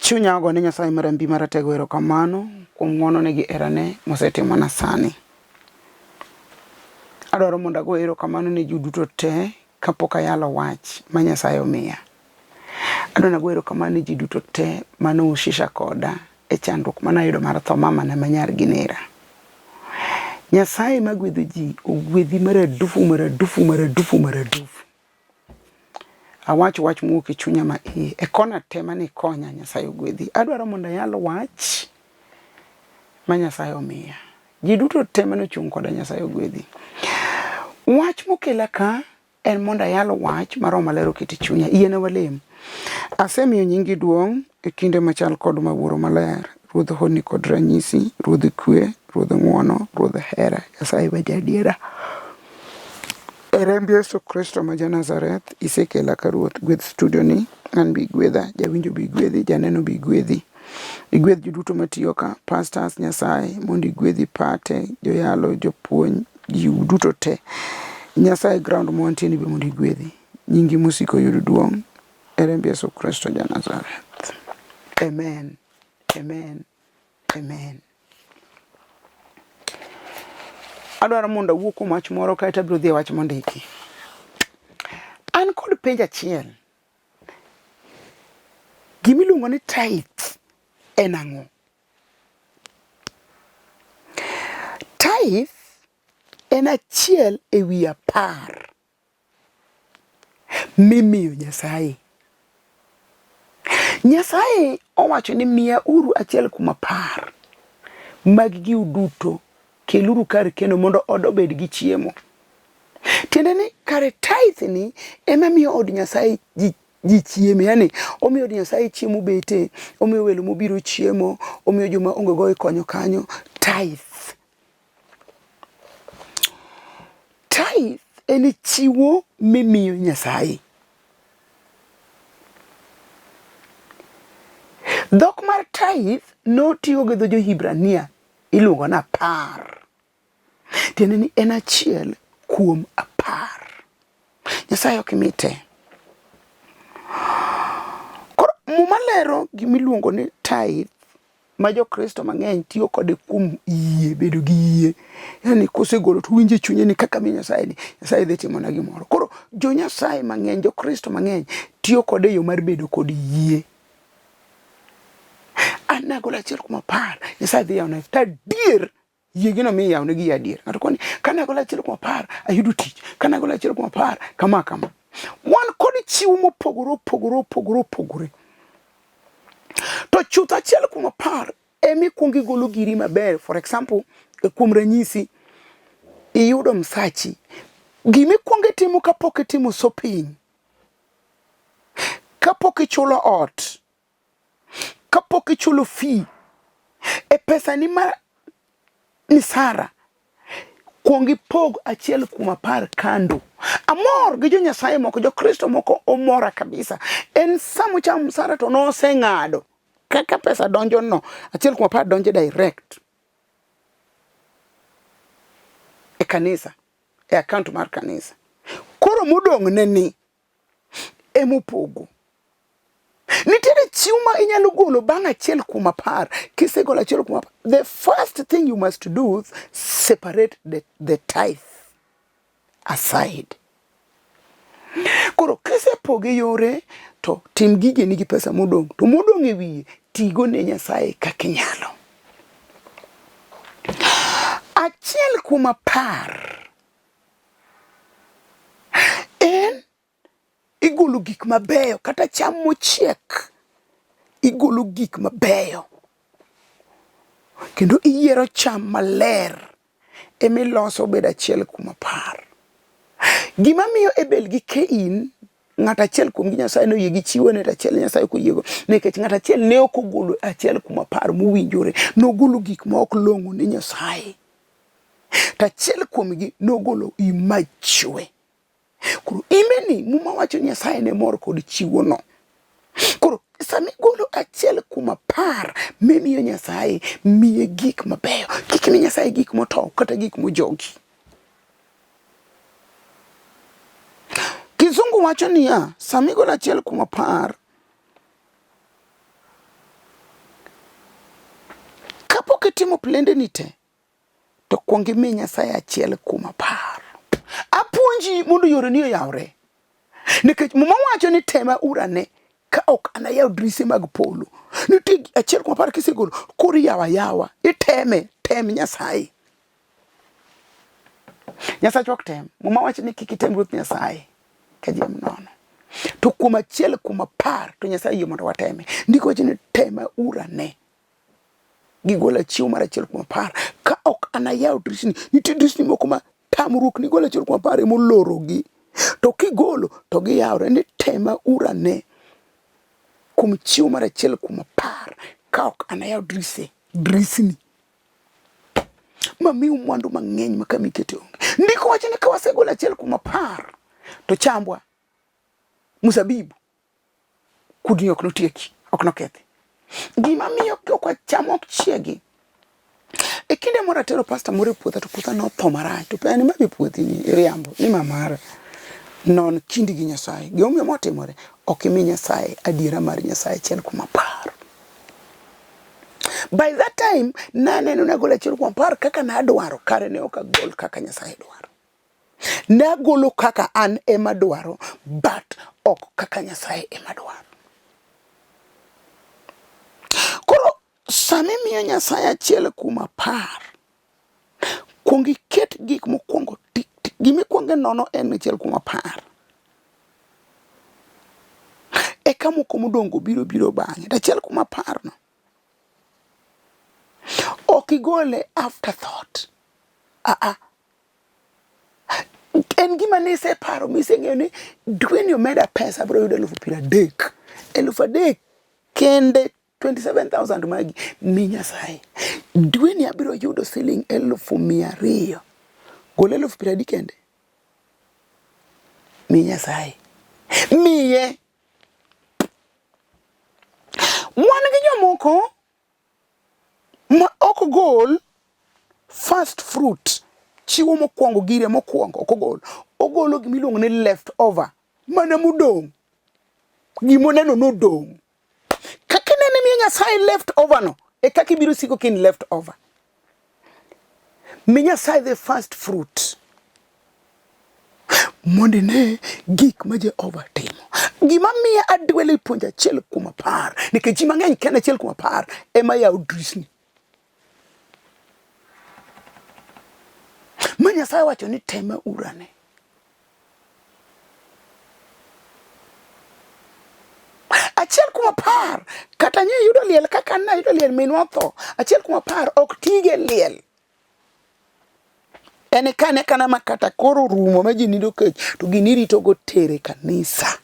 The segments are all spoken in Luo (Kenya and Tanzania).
Chunya go ne Nyasaye marambi maratego erokamano kuom ng'wonone gi herane mosetimona sani. Adwaro mondo ago erokamano ne ji duto te kapok ayalo wach ma Nyasaye omiya. Adwaro nago erokamano ne ji duto te manohusisha koda e chandruok manayudo mar tho mamana ma nyargi Nereah. Nyasaye magwedho ji ogwedhi maradufu. Awach wach mowuok e chunya ma iye e kona te mane konya Nyasaye ogwedhi. Adwaro mondo ayalo wach ma Nyasaye omiya. Ji duto te manochung' koda Nyasaye ogwedhi. Wach mokela ka en mondo ayalo wach mar MALER oket e chunya. Yien walem. Asemiyo nyingi duong' e kinde machal kod mawuoro maler. Ruodh honni kod ranyisi, ruodh kwe, ruodh ng'wono, ruodh hera, Nyasaye ma jadiera. E remb Yesu Kristo ma ja-Nazareth, isekela ka Ruoth. Gwedh studio ni, an bi gwedha, jawinjo bi gwedhi, janeno bi gwedhi. Igwedh ji duto matiyo ka, pastors Nyasaye, mondo igwedhi pate, joyalo, jopuonj, ji duto te. Nyasaye ground mowantie ni be mondo igwedhi. Nyingi musiko yud duong'. E remb Yesu Kristo ja-Nazareth. Amen. Amen. Amen. Adwaro mondo awuo kuom wach moro kaeto abiro dhi e wach mondiki. An kod penjo achiel. Gimiluongo ni tithe en ang'o? Tithe en achiel e wi 10 mimiyo Nyasaye. Nyasaye owacho ni miya uru achiel kuom 10 mag giu duto, keluru kar kendo mondo od obed gi chiemo. Tiende ni kare tithe ni ema miyo od Nyasaye ji chiemo. Yani omiyo od Nyasaye chiemo bete, omiyo welo mobiro chiemo, omiyo joma onge go konyo kanyo. Tithe en chiwo mimiyo Nyasaye. Dhok mar tithe notiyo gi dho Jo-Hibrania iluongo na 10. Tiende ni en achiel kuom 10. Nyasaye ok imite. Koro malero gimiluongo ni tithe ma Jo-Kristo mang'eny tiyo kode kuom yie, bedo gi yie. Yani kosegolo to winje chunye ni kaka mi Nyasaye ni, Nyasaye dhi timona gimoro. Koro Jo-Nyasaye mang'eny, Jo-Kristo mang'eny tiyo kode yo mar bedo kod yie. An nagolo achiel kuom 10, Nyasaye dhi yawona. Tadier yiegino mi yawne gi adier. Ng'ato koni kanagolo achiel kuom 10 ayudo tich. Kanagolo achiel kuom 10 kama. Wan kod chiwo mopogore. To chuth achiel kuom 10 emi kuongi golo giri maber. For example, kuom ranyisi iyudo msachi. Gimi kuongi timo kapok itimo shopping, kapok ichulo ot, kapok ichulo fee, e pesa ni ma nisara, kuongi pog achiel kuom 10 kando. Amor gi Jo-Nyasaye moko, Jo-Kristo moko omora kabisa. En samo chamo msara to no seng'ado. Kaka pesa donjo no, achiel kuom 10 donjo direct e kanisa, e account mar kanisa. Koro modong' neni emopogo. Nitiere chiwo ma inyalo golo bang' achiel kuom 10. Kisegolo achiel kuom 10, the first thing you must do is separate the tithe aside. Koro kisepoge yore to tim gige nigi pesa modong'. To modong' e wiye tigo ne Nyasaye kaka inyalo. Achiel kuom 10 en igolo gik mabeyo, kata cham mochiek. Igolo gik mabeyo. Kendo iyiero cham maler emiloso bedo achiel kuom 10. Gima miyo e belgi Kein, ng'at achiel kuom Nyasaye noyie gi chiwo ne achiel Nyasaye koyiego, nikech ng'at achiel ne ok ogolo achiel kuom 10 mowinjore. Nogolo gik ma ok long'o ne Nyasaye. To achiel kuom gi nogolo imachwe. Koro imeni muma wacho Nyasaye ne mor kod chiwo no. Koro sami golo achiel kuom 10 mimiyo Nyasaye, miye gik mabeyo. Kik mi Nyasaye gik motow kata gik mojogi. Kizungu wacho niya, sami golo achiel kuom 10 kitimo plende ni te to kuongi mi Nyasaye achiel kuma par. Apuonji mondo yore ni oyawre. Nikech muma wacho ni tema urane ka ok anayaw drise mag polo. Nitie achiel kuma par kisegolo kori yawa iteme tem Nyasaye. Nyasaye chok tem. Muma wacho ni kikitem Ruoth Nyasaye ka jiem nono. To kuma achiel kuma par to Nyasaye yie mondo wateme. Ndiko wacho ni tema urane. Gigola chiwo mar achiel kuma par ka ok anayaw drisni. Nitie drisni moko ma tamruok ni gola achiel kuma par molorogi. To kigolo to giyawre ni tema urane kum chiwo mar achiel kuma par ka ok anayaw drisni mami mwandu mang'eny makami kete onge. Ndiko wacho ni ka wasegola achiel kuma par to chambwa musabibu kudni ok notieki, ok nokethi. Gima miyo kwa chamo ok chiegi. E kinde moro atero pastor moro e puotha to puotha notho marach. To pe ni mabi puothi ni riambo ni mamara. Non kindi gi Nyasaye. Gimomiyo motimore ok imi Nyasaye adiera mar Nyasaye achiel kuma par. By that time naneno nagolo achiel kuma par kaka nadwaro kare ne ok agol kaka Nyasaye dwaro. Nagolo kaka an ema dwaro but ok kaka Nyasaye ema dwaro. Koro sami miyo Nyasaye achiel kuma par. Kuongi ket gik mokuongo tik tik. Gimi kuonge nono en achiel kuma par. Eka moko modongo biro bang'e. Achiel kuma par no. Ok igole afterthought. En gima nise paro miseng'eyo ni dweni omeda pesa bro yudo 30,000. 3,000 kende 27,000 magi mi Nyasaye. Dweni abiro yudo siling 200,000. Gole 30,000 kende. Mi Nyasaye. Miye. Wan gi jomoko ma ok gol first fruit. Chiwo mokuongo gire mokuongo ok ogol. Ogolo gimiluongo ni left over. Mana mudong. Gimoneno nodong. Kaka nene mi Nyasaye left over no. E kaka ibiro siko kin left over. Mi Nyasaye the first fruit. Mondi ne gik ma Jehova timo. Gima miya adwele puonja achiel kuma par. Nikech ji mang'eny kene achiel kuma par ema yaw drisni. Ma Nyasaye wacho ni tema urane. Achiel kuma par kata nye yudo liel kaka na yudo liel minwa tho. Achiel kuma par ok tige liel. Ene kana makata koro rumo ma ji nido kech to ginirito go tere kanisa.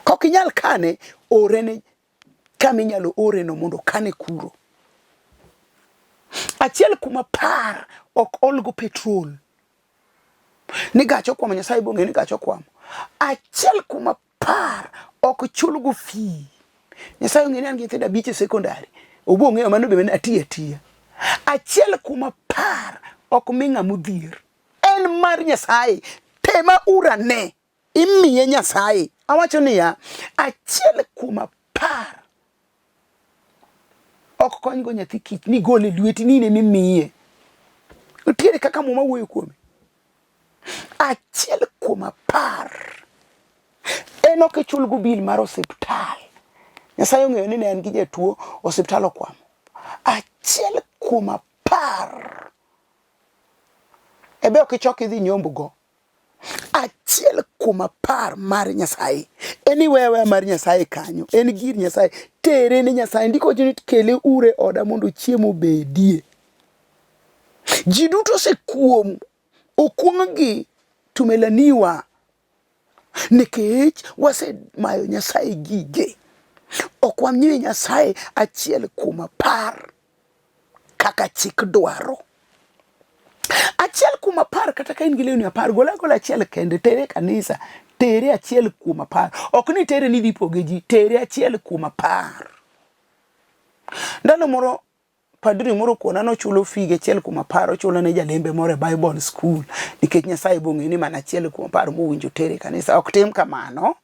Kok inyal kane orene kama inyalo oreno mondo kane kuro. Achiel kuma par ok olgo petrol. Ni gacho kwamo Nyasaye bonge ni gacho kwamo. Achiel kuma par ok chulgo fee. Nyasaye ong'e ni an gi nyithindo 5 sekondari. Obonge mano be men atiya. Achiel kuma par ok minga mudhier. En mar Nyasaye. Tema urane. Imiye Nyasaye. Awacho niya achiel kuma par ok konygo nyathi kich ni gole lweti ni ne mimiye. Utiere kaka muma wuoyo kuome. Achiel kuma par en ok chulgo bil mar osiptal. Nyasaye ong'eyo ni ne an gi jatuo osiptal okwamo. Achiel kuma par ebe ok ichok idhi nyombugo. Achiel kuma par mar Nyasaye. Eni wewe mar Nyasaye kanyo. En gir Nyasaye. Tere ni Nyasaye. Ndiko jini kele ure oda mondo chiemo bedie. Ji duto se kuom okuongi tumelaniwa. Nikech wase mayo Nyasaye gige. Okwamnyiwe Nyasaye achiel kuma par kaka chik dwaro. Achiel kuma par kata ka in gi lewni 10 gola achiel kende tere kanisa. Tere achiel kuma par. Ok ni tere ni dipoge ji. Tere achiel kuma par. Ndalo moro padri moro kuona no chulo fige achiel kuma par. Ochulo ne jalembe moro e Bible school. Nikech Nyasaye bong'e ni mana achiel kuma par mowinjo tere kanisa. Ok tim kamano.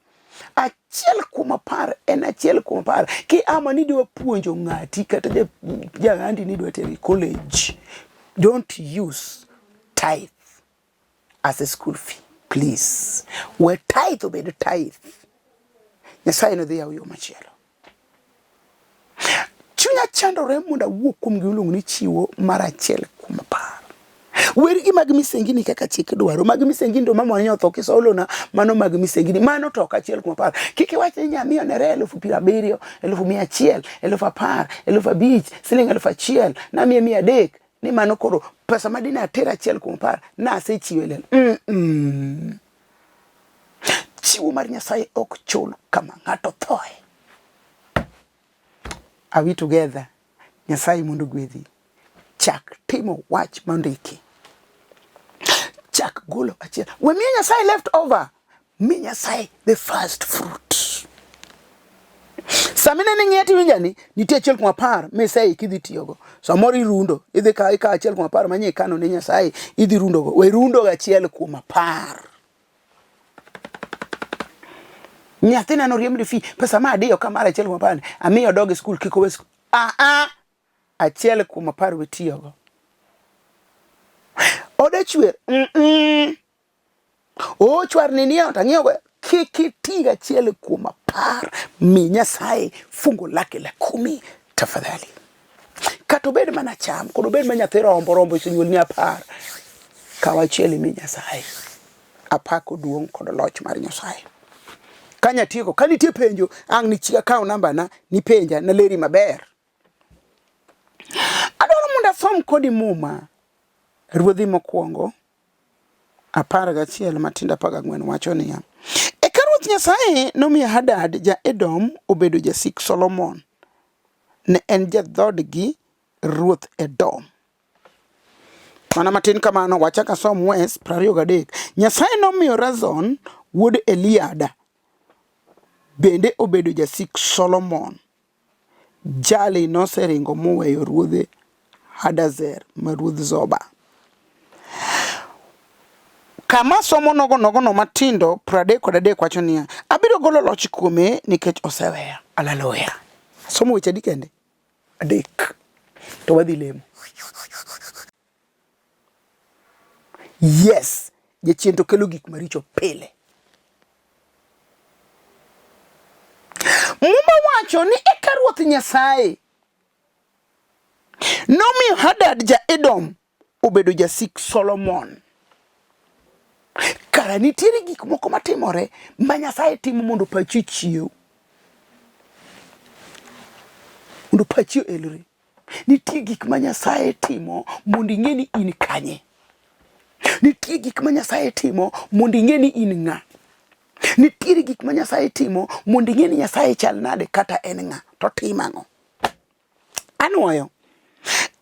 Achiel kuom apar en achiel kuom apar. Ki ama ni dwa puonjo ng'ati kata jang'andi ni dwa teri college, don't use tithe as a school fee, please. We tithe obed tithe. Nyasaye no dhi yaw yo machielo. Chunya chandore mondo awuok kuom giluongo ni chiwo mar achiel kuom apar. Weri gi mag misengini kaka chik dwaro. Mag misengini to mama nyotho kisolona mano mag misengini. Mano to achiel kuom apar. Kiki wach ni nyamiyo Nereah 70,000, 100,000, 1010, 5000, siling 1,000, na 100 ni mano koro pesa madina atera achiel kuom apar na asechiwo lel. Chiwo mar Nyasaye ok chul kama ng'ato thoe. Are we together? Nyasaye mondo gwedhi. Chak timo wach mandiki. Chak golo achiel. When me Nyasaye left over, me Nyasaye the first fruit. Samine ni ng'eti winjani, nitie achiel kuom apar Nyasaye kidhi tiyogo. Samoro irundo, idhi ka achiel kuom apar manye kano ne Nyasaye, idhi rundogo. We rundo ga achiel kuom apar. Nyathina no riemdi fi pesa ma adiyo kamara achiel kuom apar. Amiyo dog e school kiko we school. Achiel kuom apar we tiyogo. Ode chwer. O chwar ni niyo tang'iyogo. Kiki tiga achiel kuom apar. Mi Nyasaye fungo lake la 10 tafadhali. Kato bed mana cham. Kodo bed ma nyathi rombo isenyuol ni apar. Kawa achiel mi Nyasaye. Apako duong' kod loch mar Nyasaye. Kanya tieko, kanitie penjo, ang' ni chiga account number na, ni penja, na leri maber. Adoro munda som kodi muma, Ruodhi mokwongo, 11 matinda 14 wacho niya. Eka Ruoth Nyasaye nomiyo Hadad ja-Edom obedo jasik Solomon. Ne en dhood gi Ruoth Edom. Mana matin kamano wachaka som Wes 23. Nyasaye nomiyo Razon wuod Eliada bende obedo jasik Solomon. Jali noseringo moweyo ruodhe Hadazer ma ruodh Zoba. Kama somo nogo matindo 33 wacho niya, abiro golo loch kuome nikech oseweya. Haleluya. Somo weche adi kende? 3. To wadhi lemo. Yes, jachien to kelo gik maricho pile. Muma wacho ni Eka Ruoth Nyasaye nomiyo Hadad ja-Edom obedo jasik Solomon. Kara nitiere gik moko matimore ma Nyasaye timo mondo pachi chiew. Mondo pachi elre. Nitie gik ma Nyasaye timo mondo ing'e ni in kanye. Nitie gik ma Nyasaye timo mondo ing'e ni in ng'a. Nitiere gik ma Nyasaye timo mondo ing'e ni Nyasaye chal nade kata en ng'a to timang'o. Anwoyo.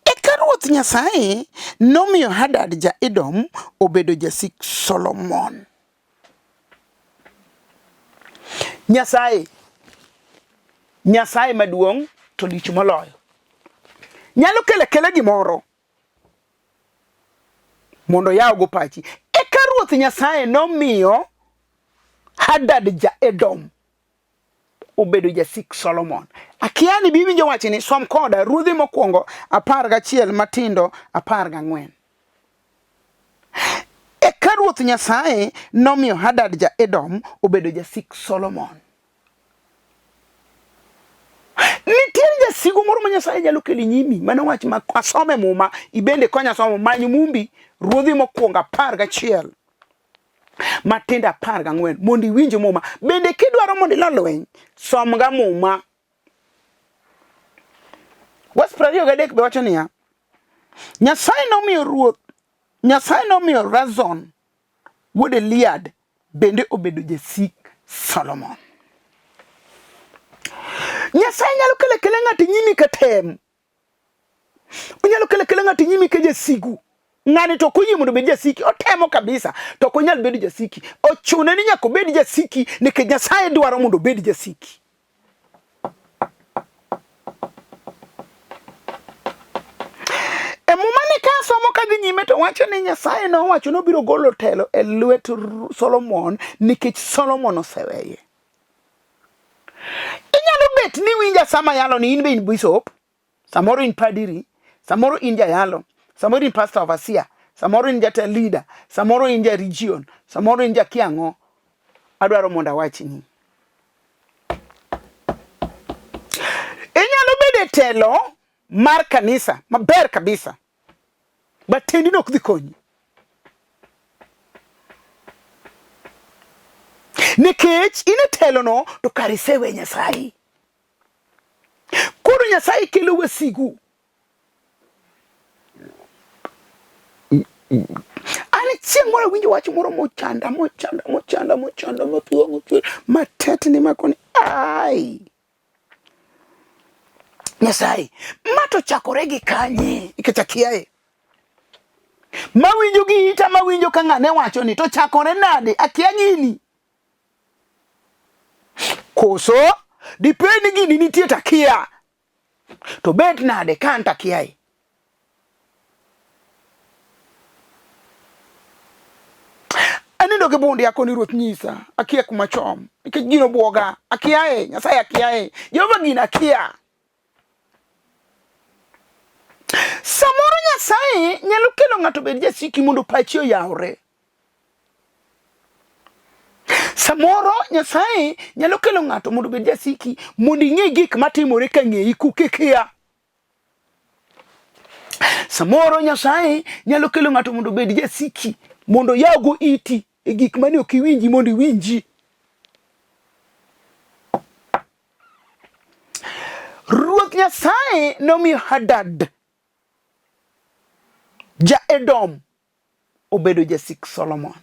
Eka Ruoth Nyasaye nomiyo Hadad ja-Edom obedo jasik Solomon. Nyasaye maduong' to lich moloyo. Nyalo kele gimoro mondo yaw go pachi. Eka Ruoth Nyasaye nomiyo Hadad ja-Edom obedo jasik Solomon. Akiani bibi jo wachi ni som koda Ruodhi mokwongo 11 matindo 14. Eka Ruoth Nyasaye nomiyo Hadad ja-Edom obedo jasik Solomon. Nitiere jasigu moro ma Nyasaye nyalo keli nyimi. Mano wach ma asome muma ibende konya somo manyu mumbi Ruodhi mokwongo 11 matinda 14 mondo iwinj muma. Bende kidwaro mondo ilolweny som ga muma. Wes 23 be wacho niya, Nyasaye nomiyo Razon wuod Eliad bende obedo jasik Solomon. Nyasaye nyalo kele ng'ati nyimi katem. Unyalo kele ng'ati nyimi ke jasigu. Ng'ani to kunyi mondo bed jasiki, otemo kabisa, to kunyal bed jasiki. Ochune ni nyako bed jasiki, nikech Nyasaye dwaro mondo bed jasiki. Mumani ka somo kadhi nyime to wacho ni Nyasaye no wacho no biro golo telo e lwet Solomon nikech Solomon oseweye. sama yalo ni in be in bishop, samoro in padiri, samoro in jayalo, samoro in pastor overseer, samoro in jata leader, samoro in ja region, samoro in ja kiango. Adwaro mondo awachni. Inyalo bedo telo mar kanisa maber kabisa. But tendi nok dhi konyi. Nikech ine telo no to kare sewe Nyasaye. Koro Nyasaye kelo wasigu. Ani chieng' moro winjo wach moro mochanda matetni makoni. Ai. Nyasaye, mato chakore gi kanye ikachakiae. Mawinjo gi ita mawinjo ka ng'ane wacho ni to chakore nade akia gini. Koso dipeni gini nitie takia. To bet nade kan takiae. Anindo ke bondi yako ni Ruoth nyisa akia kumachom. Nikech gino buoga akiae Nyasaye akiae. Jehova gina akia. Samoro Nyasaye nyalo kelo ng'ato bed jasiki mondo pachi oyawre. Samoro Nyasaye nyalo kelo ng'ato mondo bed jasiki mondo ing'e gik matimore ka ng'eyi kukikia. Samoro Nyasaye nyalo kelo ng'ato mondo bed jasiki mondo yago iti e gik mane ok iwinji mondo iwinji. Ruoth Nyasaye nomiyo Hadad ja-Edom obedo jasik Solomon.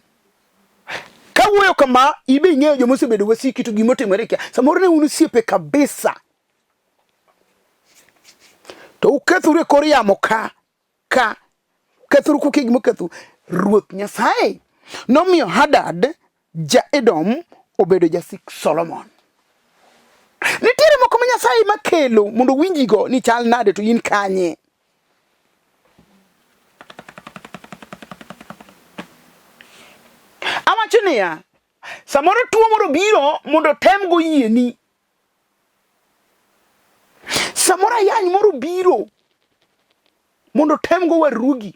Kawuoyo kama ibe ing'eyo joma osebedo wasiki to gimotimore kia. Samoro ne un osiepe kabisa. To ukethuru e kor yamo ka kethuru kuki gimo kethu. Ruoth Nyasaye nomiyo Hadad ja-Edom obedo jasik Solomon. Nitiere moko ma Nyasaye makelo mondo winjigo ni chal nade to in kanye. Awachinia, samoro tuo moro biro mondo tem go yieni. Samoro yany moro biro mondo tem go warugi.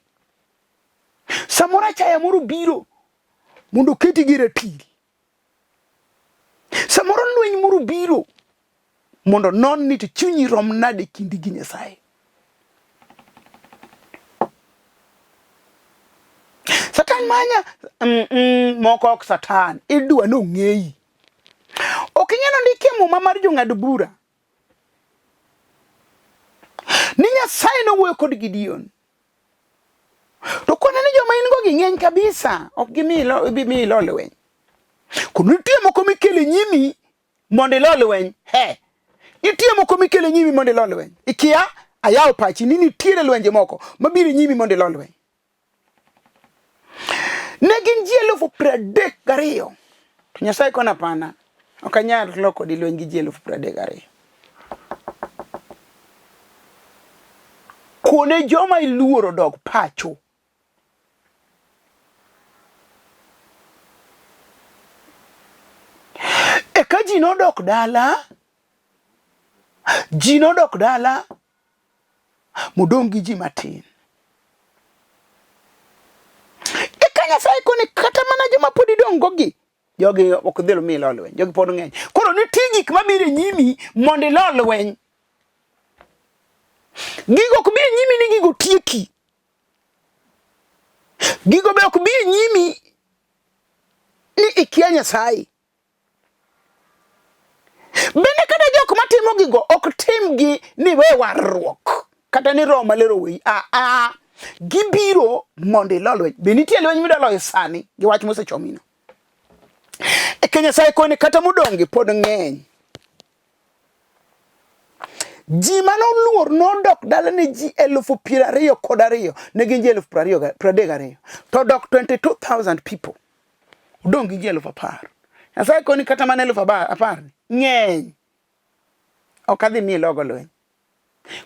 Samoro chaya moro biro mondo keti gi ratil. Samoro lweny moro biro mondo non ni to chunyi rom nade kindi gi Nyasaye. Satan manya moko ok satan idwa no ng'eyi. Okinyalo ndike muma mar jong'ad bura ni Nyasaye no wuoyo kod Gideon. To kone ni joma in go gi ng'eny kabisa ok gimi Lolwe. Kuno nitie moko mikele nyimi mondo Lolwe. Nitie moko mikele nyimi mondo Lolwe. Ikia ayaw pachi ni nitie lwenje moko mabiro nyimi mondo Lolwe. Negin ji 32,000. To Nyasaye kona pana. Okanyal loko di lwenj gi ji 32,000. Kone joma iluoro dog pacho. Eka ji nodok dala. Ji nodok dala. Modong gi ji matin. Nyasaye koni kata mana joma podi dongo gi jogi ok dhelo mi Lolwe. Jogi pod ng'eny. Koro nitie gik mabiro nyimi mondo Lolwe. Gigo ok biro nyimi ni gigo tieki. Gigo be ok biro nyimi ni ikia Nyasaye. Bende kada jok matimo gigo ok timgi ni we warruok kata ni Roho Maler owei. Gibiro mondo Lolwe. Be nitie lweny midaloyo sani gi wach mosechomino. Eka Nyasaye koni kata modongi pod ng'eny. Ji manoluor nodok dala ne ji 22,000 ne gin ji 32,000 to dok 22,000 people udong gi ji 10,000. Nyasaye koni kata mana 10,000 ng'eny. Ok adhi mi logo lweny.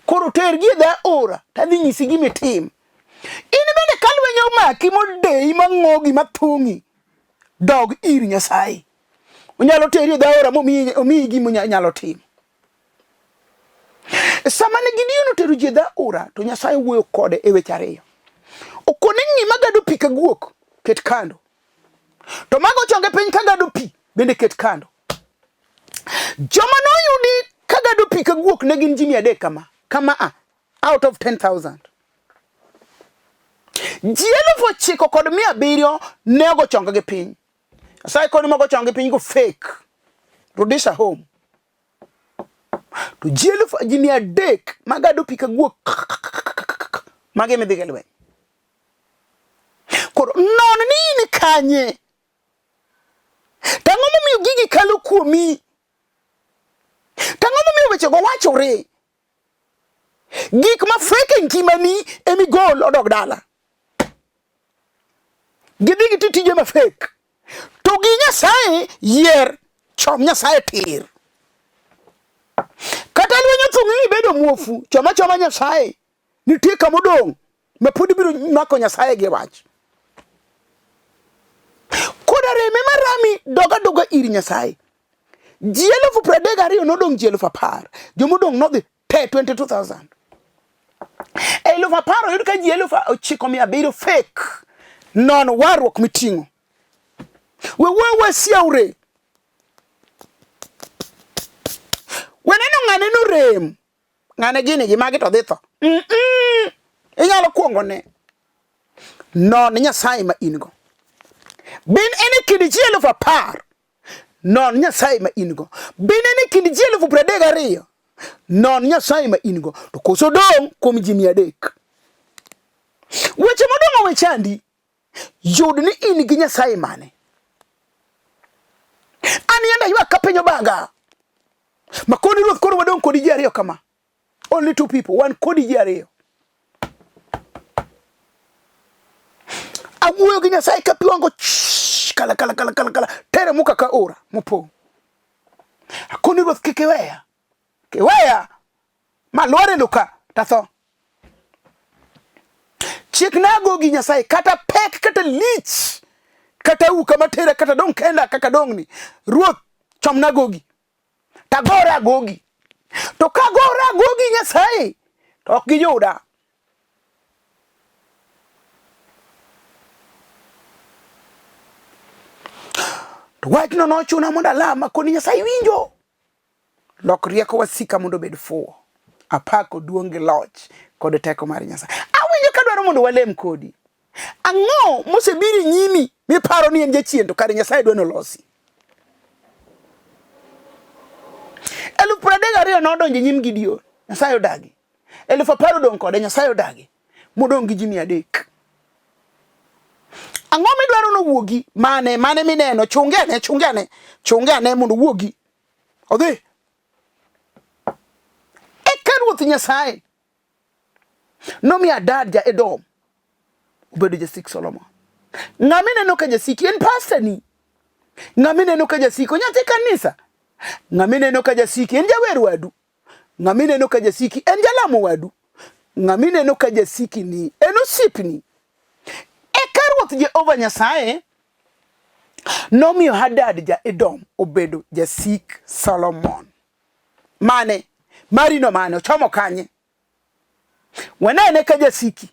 Koro tergi dha ora tadhi nyisi gimitim. In bende kalwenyo maki modei mang'ogi mathung'i dog ir Nyasaye. Unyalo teri dha ora momiyi gima nyalo timo. Sama ne Gideon otero ji dha ura to Nyasaye wuoyo kode e weche ariyo. Okone ng'ima gado pi ka guok ket kando. To mago chonge piny ka gado pi bende ket kando. Joma noyudi ka gado pi ka guok ne gin ji 300 kama out of 10,000. Ji 9,700 ne ogo chonge gi piny. Nyasaye koni mogo chonge piny go fake. Rudisha home. To ji 300 magado pi ka guok mage midhiga lweny. Koro non ni kanye. Tang'o momiyo gigi kalo kuomi. Tang'o momiyo weche go wachore. Gik ma fake ngimani emigol odog dala. Gidhi gitije ma fake. To gi Nyasaye yier chom Nyasaye tir. Kata lwenyo thung'i bedo muofu choma Nyasaye nitie kamodong' ma pod biro mako Nyasaye gi wach. Koda reme marami doga iri Nyasaye. Ji 32,000 nodong' ji 10,000. Jomodong' nodhi 22,000. 10,000 yud ka ji 9,700 fake. Non warruok miting'o. We siaure. Weneno ng'ane no rem. Ng'ane gini gi magi to dhi tho. Inyalo kuongo ne. Non Nyasaye ma ingo. Bin ene kindi ji 10,000. Non Nyasaye ma ingo. Bin ene kindi ji 32,000. Non Nyasaye ma ingo. To koso dong kuom ji 300. Weche modong' we chandi. Yud ni in gi Nyasaye mane. Ani yanda ywa kapenyo baga. Makoni Ruoth koro wadong' kodi ji 2 kama. Only 2 people. One kodi ji 2. Awuoyo gi Nyasaye ka piwango kala. Tere muka ka ora. Mupo. Akoni Ruoth kikiweya. Kiweya. Malware luka. Tatho. Chik nago gi Nyasaye kata pek kata lich. Kata uka matera kata dong kenda kaka dong ni. Ruoth chom nagogi. Tagora gogi. To kagora gogi Nyasaye. To ok gi yuda. To wach no nochuna mondo alama koni Nyasaye winjo. Lok rieko wasika mondo bed fuwo. Apako duong' gi loch kod teko mar Nyasaye. Awinjo ka dwaro mondo walem kodi. Ang'o mosebiri nyimi miparo ni en jachien to kare Nyasaye dwano losi. 32,000 nodonjo nyim Gideon. Nyasaye odagi. 10,000 dong' kode Nyasaye odagi. Modong' gi ji 300. Ang'o midwaro no wuogi mane mineno chungane mondo wuogi. Odhi. Eka Ruoth Nyasaye nomiyo Hadad ja-Edom obedo jasik Solomon. Ng'ami neno ka jasik en pastor ni. Ng'ami neno ka jasik nyathi kanisa. Ng'ami neno ka jasik en jawer wadu. Ng'ami neno ka jasik en jalamo wadu. Ng'ami neno ka jasik ni en osipni. Eka Ruoth Jehova Nyasaye nomiyo Hadad ja-Edom obedo jasik Solomon. Mane marino mane ochomo kanye. Wenene ka jasiki.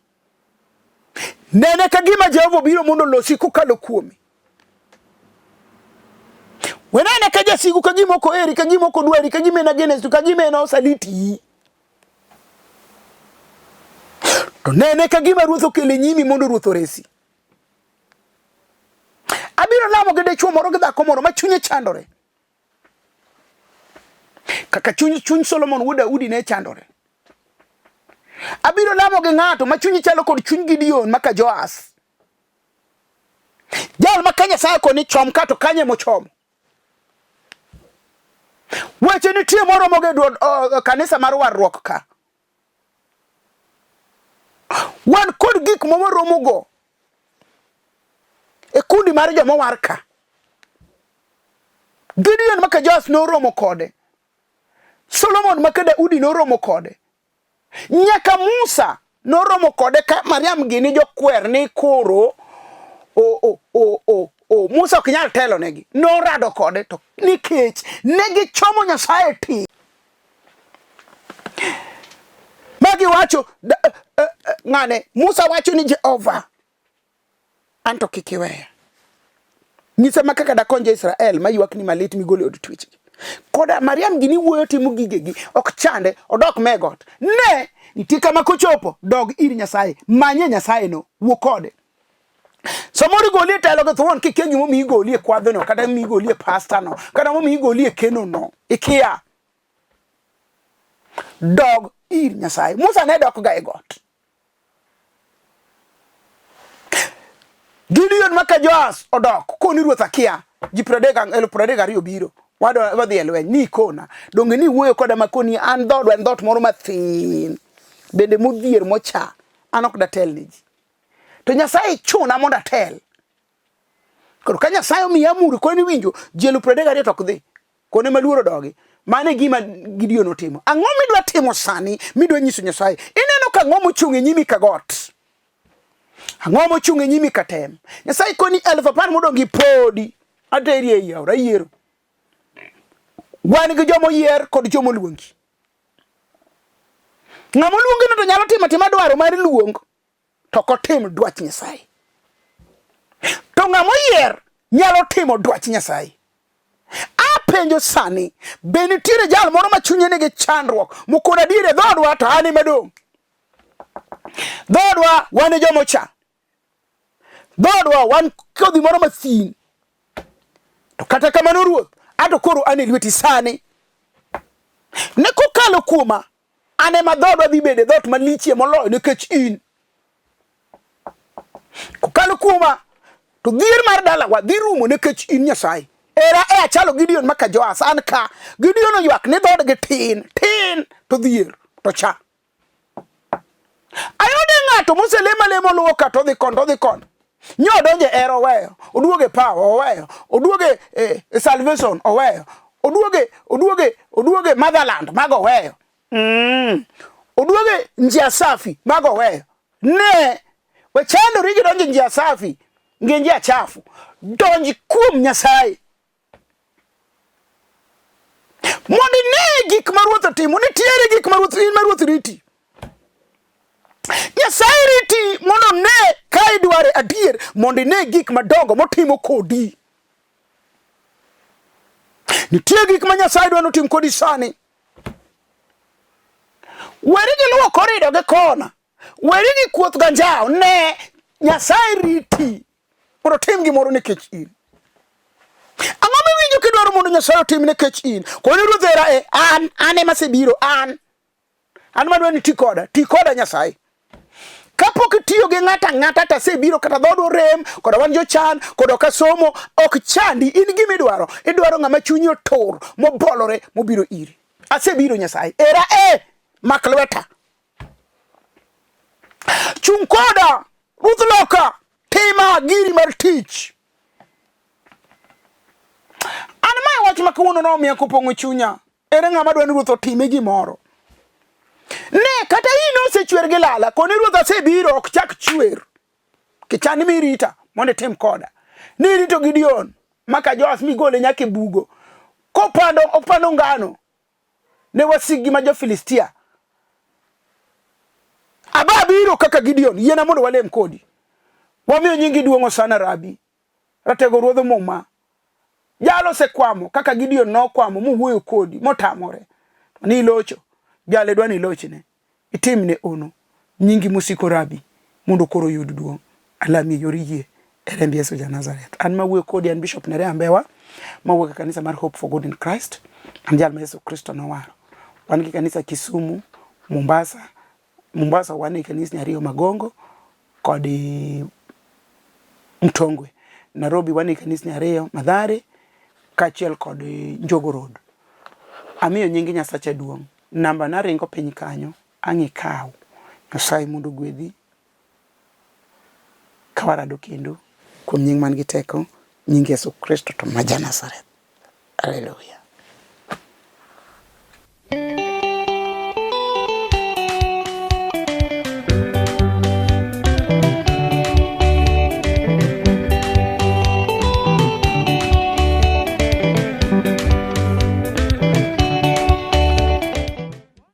Nene ka gima Jehova biro mondo losi kokalo kuomi. Wenene ka jasiku ka gima oko eri, ka gima oko dwari, ka gima enagenes, ka gima enosaliti. To nene ka gima Ruoth okele nyimi mondo Ruoth oresi. Abiro lamo gi dichuo moro gi dhako moro ma chunye chandore. Kaka chuny Solomon wuod Daudi ne chandore. Abiro lamo gi ng'ato ma chunye chalo kod chuny Gideon maka Joas. Jal ma ka Nyasaye koni chom ka to kanye mochomo. Weche nitie moro moge kanisa mar warruok ka. Wan kod gik moromo go e kundi mar joma war ka. Gideon maka Joas no romo kode. Solomon maka Daudi no romo kode. Nyaka Musa no romo kode ka Mariam gini jokwer ni koro Musa ok nyal telo negi. No rado kode to nikech negi chomo Nyasaye ti. giwacho ng'ane Musa wacho ni Jehova anto kikiweya. Nyisa makaka da konje Israel mayuak ni malit migole od twech. Koda Mariam gini wuoyo timo gigegi ok chande odok megot. Ne nitie kama kochopo dog ir Nyasaye manye Nyasaye no wuo kode. Samori golie telo ge thuon kikengi mo mi golie kwadho no kata mi golie pasta no kata mo mi golie keno no ikia dog ir Nyasaye. Musa ne dok ga e got. Gideon maka Joas odok koni ruoth akia ji 32 biro wadhi e lweny ni kona donge ni wuoyo koda makoni an dhood moro mathin bende modhier mocha an ok datel ni ji to Nyasaye chuna mondo atel. Koro ka Nyasaye omiya amuri koni winjo ji 32 to ok dhi kone maluoro dogi mane gima Gideon otimo. Ang'o midwa timo sani midwa nyiso Nyasaye? Ineno ka ng'o mochung' e nyimi ka got, ang'o mochung' e nyimi ka tem. Nyasaye koni 10,000 modongi podi ateri e yaura yiero wan gi jomo yier kod jomo luongi. Ng'amo luongi no to nyalo timo tima dwaro mar luong to kotim dwach Nyasaye, to ng'amo yier nyalo timo dwach Nyasaye. Apenjo sani be nitiere jal moro ma chunye nigi chandruok mokona dire dhodwa to ani madong dhodwa wan jomo cha dhodwa wan kodhi moro mathin to kata kamano ruoth ato koro ane lweti sani ne kokalo kuoma ane ma dhodwa dhi bede dhot malichie moloyo nikech in kokalo kuoma to dhier mar dalawa dhi rumo nikech in Nyasaye. Era e achalo Gideon maka Joas an ka Gideon oywak ni dhod gi tin to dhier to cha ayode ng'ato lemo luwo ka to dhi kon nyodonje ero weyo oduoge power oweyo oduoge salvation oweyo oduoge motherland mago weyo oduoge njia safi mago weyo ne we chando rigi donje njia safi nge njia chafu donji kuom Nyasaye mondi ne gik maruoth timo nitiere gik maruoth riti. Nyasaye riti mondo ne kai dware adier mondi ne gik madongo motimo kodi. Nitie gik ma Nyasaye dwano tim kodi sani. Weri gi luwo korido ge kona, weri gi kuoth ganjao ne Nyasaye riti mondo tim gimoro nikech in. Ang'o miwinjo kidwaro mondo Nyasaye otim nikech in? Koni ruodhera an ema sebiro an madwa ni ti koda Nyasaye. Kapok tiyo gi ng'ata ta sebiro kata dhodo rem koda wan jochan koda ka somo ok chandi in gimidwaro idwaro ng'ama chunyi otur mobolore mobiro iri. Asebiro Nyasaye era mak lweta chung koda ruth loka tima giri mar tich. An mai wach makawuono no miya kopong'o chunya ere ng'ama dwa ni ruoth otime gimoro ne kata ino osechwer gi lala koni ruoth osebiro ok chak chwer kichani mirita mondo tim koda ni rito Gideon maka Joas migole nyake bugo opando ngano ne wasigi ma jo-Filistia aba biro kaka Gideon yiena mondo walem kodi wamiyo nyingi duong'o sana rabi ratego ruodho moma jalo se kwamo kaka Gideon no kwamo muwuoyo kodi motamore ni locho jale dwani lochne itimne ono nyingi musiko rabi mondo koro yud duong' alami yoriyie erembi Yesu ja Nazareth. An mawuoyo kodi an Bishop Nereah Mbewa mawuoyo kanisa mar Hope for Good in Christ an jal ma Yesu Kristo nowaro. Wan gi kanisa Kisumu, Mombasa wan gi kanisa Nyariyo Magongo kod Mtongwe. Nairobi wan gi kanisa Nyariyo Madhare kachiel kod Njogo Road. Amiyo nyingi Nyasache duong'. Namba na ringo piny kanyo ang'i kaw. Nyasaye mondo gwedhi kawarado kendo kuom nying man gi teko nying Yesu Kristo to ma ja Nazareth. Hallelujah.